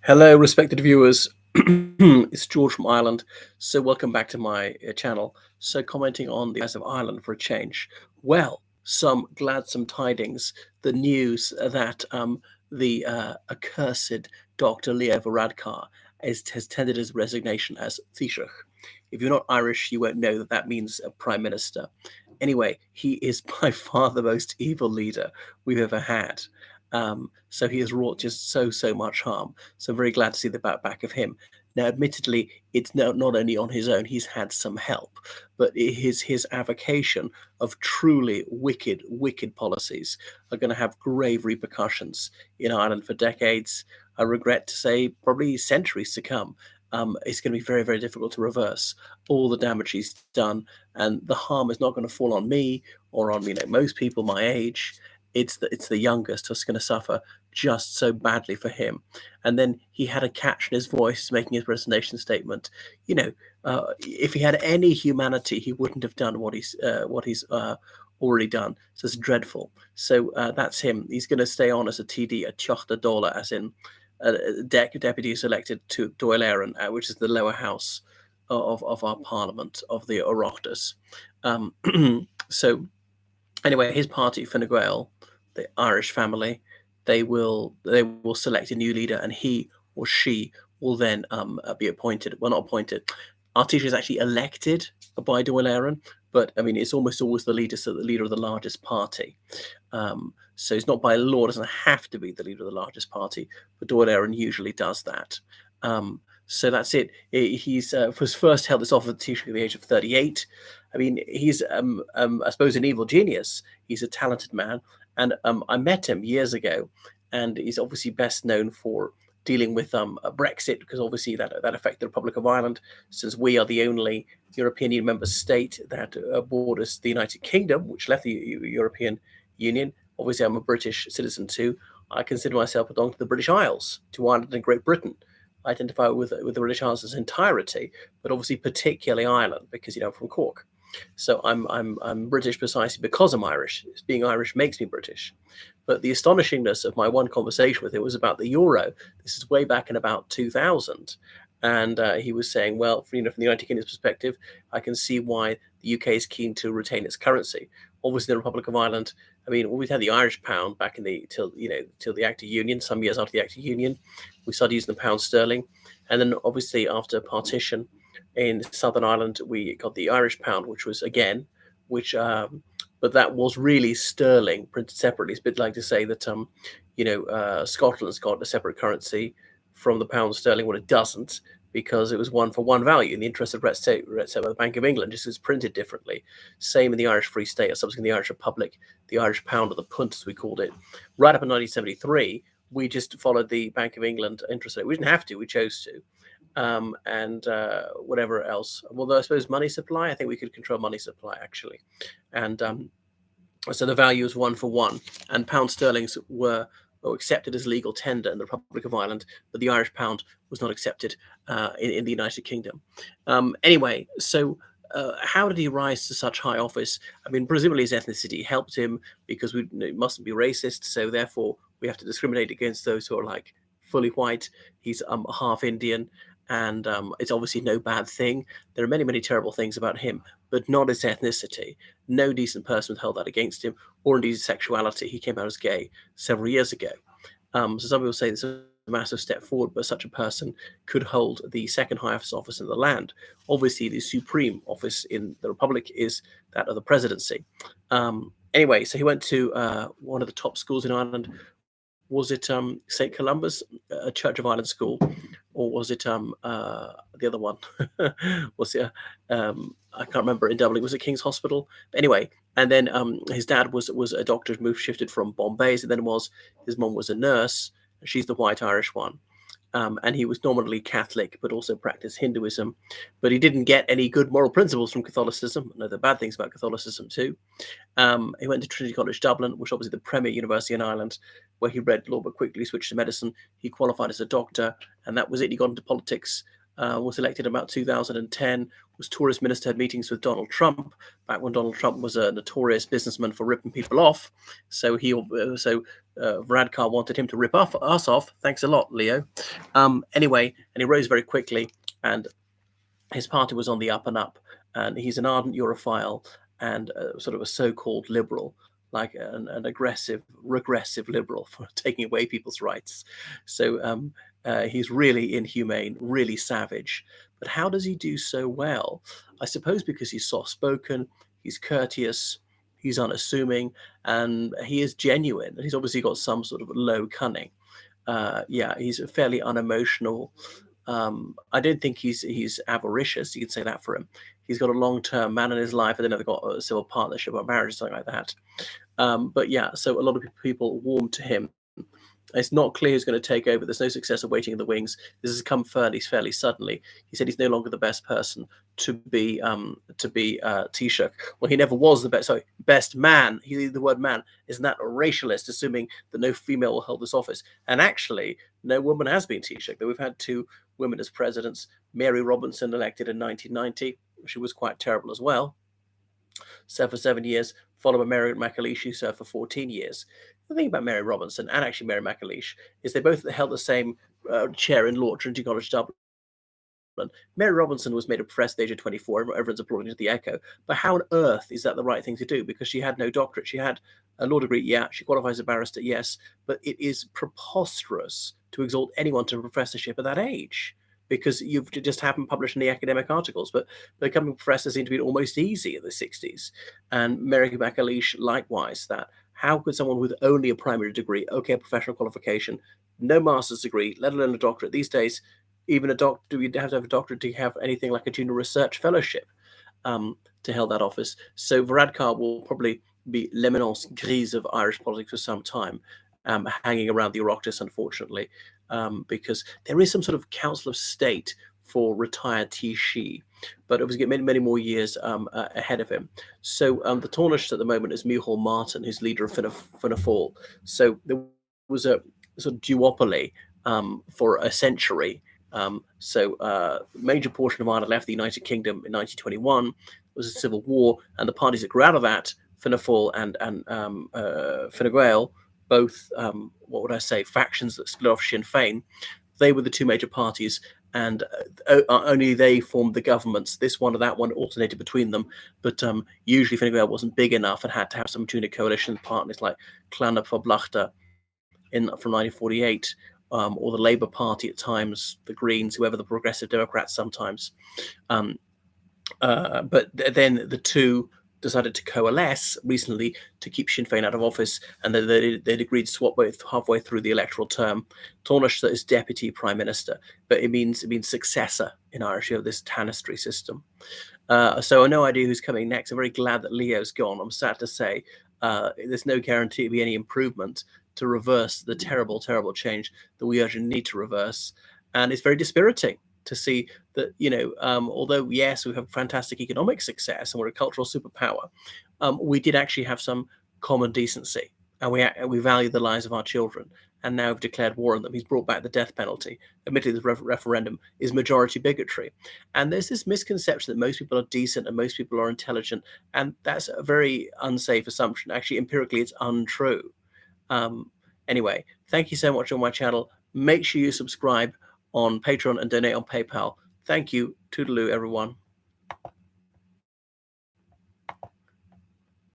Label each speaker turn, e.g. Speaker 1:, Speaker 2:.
Speaker 1: Hello, respected viewers. It's George from Ireland. So, welcome back to my channel. So, commenting on the rise of Ireland for a change. Well, some gladsome tidings. The news that the accursed Dr. Leo Varadkar has tendered his resignation as Taoiseach. If you're not Irish, you won't know that that means a prime minister. Anyway, he is by far the most evil leader we've ever had. So he has wrought just so much harm. So I'm very glad to see the back of him. Now, admittedly, it's not only on his own; he's had some help, but his avocation of truly wicked policies are going to have grave repercussions in Ireland for decades. I regret to say, probably centuries to come. It's going to be very difficult to reverse all the damage he's done, and the harm is not going to fall on me or on most people my age. It's the youngest who's going to suffer just so badly for him. And then he had a catch in his voice making his resignation statement. If he had any humanity, he wouldn't have done what he's already done. So it's dreadful. So that's him. He's going to stay on as a TD, a Teachta Dála, as in deputy is elected to Dáil Éireann, which is the lower house of our parliament, of the Oireachtas. So anyway, his party, Fine Gael, the Irish family, they will select a new leader, and he or she will then be appointed. Well, not appointed. Our teacher is actually elected by Dáil Éireann, but I mean it's almost always the leader of the largest party. So it's not by law; doesn't have to be the leader of the largest party, but Dáil Éireann usually does that. So that's it. He's was first held this office at the age of 38. I mean, he's I suppose an evil genius. He's a talented man, and I met him years ago, and he's obviously best known for dealing with Brexit, because obviously that affected the Republic of Ireland, since we are the only European Union member state that borders the United Kingdom, which left the European Union. Obviously, I'm a British citizen too. I consider myself belong to the British Isles, to Ireland and Great Britain. I identify with the British Isles as entirety, but obviously particularly Ireland, because I'm from Cork. So I'm British precisely because I'm Irish. Being Irish makes me British. But the astonishingness of my one conversation with him was about the euro. This is way back in about 2000. And he was saying, well, from the United Kingdom's perspective, I can see why the UK is keen to retain its currency. Obviously, the Republic of Ireland, I mean, we've had the Irish pound back in till the Act of Union. Some years after the Act of Union, we started using the pound sterling, and then obviously after partition in Southern Ireland, we got the Irish pound, which was but that was really sterling printed separately. It's a bit like to say that Scotland's got a separate currency from the pound sterling. Well, it doesn't, because it was one for one value in the interest of set by the Bank of England, just as printed differently. Same in the Irish Free State, or subsequently the Irish Republic, the Irish pound, or the punt as we called it. Right up in 1973, we just followed the Bank of England interest rate. We didn't have to, we chose to. And whatever else. Well, I suppose money supply, I think we could control money supply, actually. And so the value is one for one. And pound sterlings were accepted as legal tender in the Republic of Ireland, but the Irish pound was not accepted in the United Kingdom. Anyway, so how did he rise to such high office? I mean, presumably his ethnicity helped him, because we mustn't be racist, so therefore we have to discriminate against those who are like fully white. He's half Indian, and it's obviously no bad thing. There are many terrible things about him, but not his ethnicity. No decent person would hold that against him, or indeed his sexuality. He came out as gay several years ago. So some people say this is a massive step forward, but such a person could hold the second highest office in the land. Obviously, the supreme office in the Republic is that of the presidency. Anyway, so he went to one of the top schools in Ireland. Was it St. Columba's, a Church of Ireland school, or was it the other one? Was it? I can't remember. In Dublin, was it King's Hospital? But anyway, and then his dad was a doctor who shifted from Bombay. So then his mom was a nurse. She's the white Irish one. And he was nominally Catholic, but also practiced Hinduism. But he didn't get any good moral principles from Catholicism. I know the bad things about Catholicism too. He went to Trinity College Dublin, which obviously the premier university in Ireland, where he read law but quickly switched to medicine. He qualified as a doctor, and that was it. He got into politics was elected about 2010, was tourist minister, had meetings with Donald Trump, back when Donald Trump was a notorious businessman for ripping people off. So Varadkar wanted him to rip us off. Thanks a lot, Leo. Anyway, and he rose very quickly, and his party was on the up and up, and he's an ardent Europhile and sort of a so-called liberal, like an aggressive, regressive liberal for taking away people's rights. So he's really inhumane, really savage. But how does he do so well? I suppose because he's soft-spoken, he's courteous, he's unassuming, and he is genuine. And he's obviously got some sort of low cunning. Yeah, he's fairly unemotional. I don't think he's avaricious. You could say that for him. He's got a long-term man in his life, and then they've got a civil partnership or marriage, something like that. But yeah, so a lot of people warm to him. It's not clear who's going to take over. There's no successor waiting in the wings. This has come fairly suddenly. He said he's no longer the best person to be Taoiseach. Well, he never was the best. Sorry, best man. The word man, isn't that a racialist? Assuming that no female will hold this office, and actually, no woman has been Taoiseach. Though we've had two women as presidents. Mary Robinson elected in 1990. She was quite terrible as well. Served for 7 years, followed by Mary McAleish, who served for 14 years. The thing about Mary Robinson and actually Mary McAleish is they both held the same chair in law at Trinity College Dublin. Mary Robinson was made a professor at the age of 24. Everyone's applauding to the echo. But how on earth is that the right thing to do? Because she had no doctorate. She had a law degree, yeah. She qualifies as a barrister, yes. But it is preposterous to exalt anyone to a professorship at that age, because you've just haven't published any academic articles. But becoming a professor seemed to be almost easy in the 60s. And Mary McAleish, likewise, that how could someone with only a primary degree, okay, a professional qualification, no master's degree, let alone a doctorate these days, even a doctor, do you have to have a doctorate to have anything like a junior research fellowship to hold that office? So Varadkar will probably be l'eminence grise of Irish politics for some time, hanging around the Oireachtas, unfortunately, because there is some sort of council of state for retired Taoiseach, but it was getting many more years ahead of him. So the Taoiseach at the moment is Micheál Martin, who's leader of Fianna Fáil. So there was a sort of duopoly for a century. Major portion of Ireland left the United Kingdom in 1921. There was a civil war, and the parties that grew out of that, Fianna Fáil and Fine Gael, both what would I say, factions that split off Sinn Féin. They were the two major parties, and only they formed the governments. This one or that one alternated between them, but usually Fine Gael wasn't big enough and had to have some between a coalition partners like Clanna Poblacht from 1948. Or the Labour Party at times, the Greens, whoever, the Progressive Democrats sometimes. But then the two decided to coalesce recently to keep Sinn Féin out of office, and they'd agreed to swap both halfway through the electoral term. Taoiseach is deputy prime minister, but it means successor in Irish. You have this tanistry system. So I've no idea who's coming next. I'm very glad that Leo's gone. I'm sad to say there's no guarantee to be any improvement to reverse the terrible change that we urgently need to reverse. And it's very dispiriting to see that, although, yes, we have fantastic economic success and we're a cultural superpower, we did actually have some common decency, and we value the lives of our children. And now we've declared war on them. He's brought back the death penalty. Admittedly, the referendum is majority bigotry. And there's this misconception that most people are decent and most people are intelligent. And that's a very unsafe assumption. Actually, empirically, it's untrue. Anyway, thank you so much on my channel. Make sure you subscribe on Patreon and donate on PayPal. Thank you. Toodaloo, everyone.